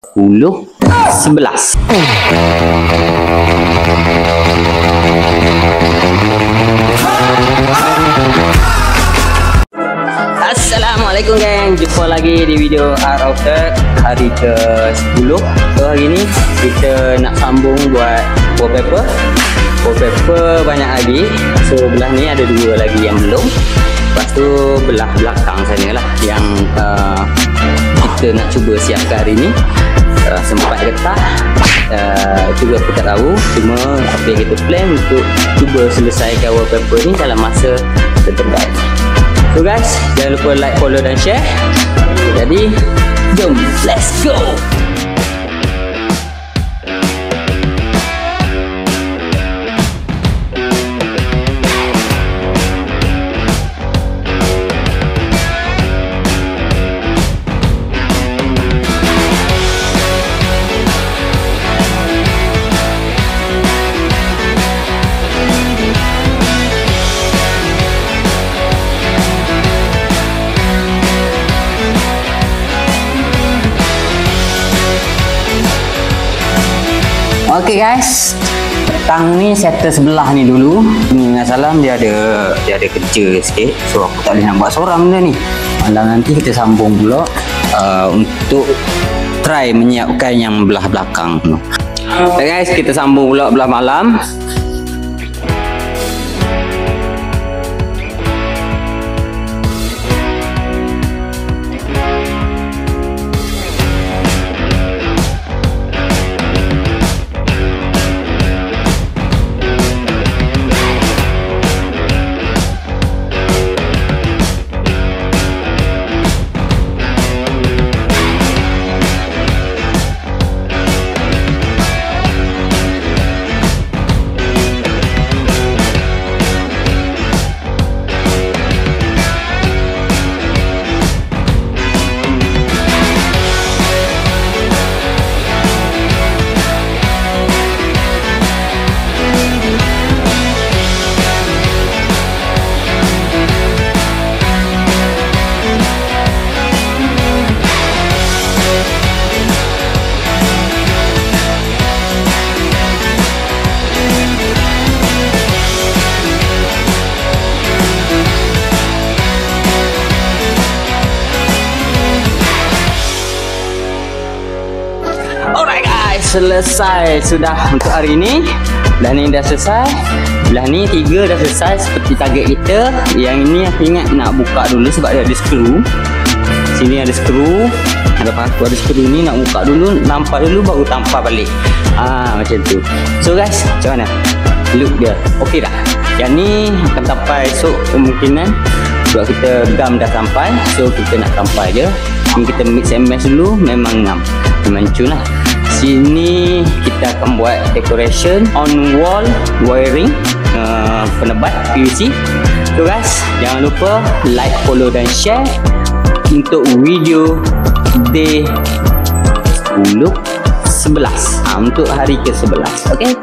10, 11. Assalamualaikum geng, jumpa lagi di video Router hari ke-10. So hari ni kita nak sambung buat wallpaper. Wallpaper banyak lagi. So belah ni ada 2 lagi yang belum. Lepas tu belah belakang sana lah yang kita nak cuba siapkan hari ni. Sempat ke tak, itu aku tak tahu. Cuma apa yang kita plan untuk cuba selesaikan wallpaper ni dalam masa terdekat. So guys, jangan lupa like, follow dan share. Jadi jom, let's go. Okey guys, petang ni settle sebelah ni dulu. Ni dengan Salam dia ada kerja sikit, so aku tak boleh nak buat seorang benda ni. Malam nanti kita sambung pula untuk try menyiapkan yang belah belakang tu. Okay guys, kita sambung pula belah malam. Alright guys, selesai sudah untuk hari ini. Belah ni dah selesai. Belah ni 3 dah selesai seperti target kita. Yang ini aku ingat nak buka dulu sebab dia ada skru. Sini ada skru. Ada paku, ada skru ni, nak buka dulu, nampak dulu baru tampar balik. Macam tu. So guys, macam mana look dia? Okey dah. Yang ni akan sampai esok kemungkinan. Sebab kita gam dah sampai, so kita nak sampai je. Ini kita mix and match dulu. Memang ngam, memang cun lah. Sini kita akan buat decoration on wall wiring, penebat PVC. So guys, jangan lupa like, follow dan share untuk video day 10, 11, untuk hari ke-11. Okay,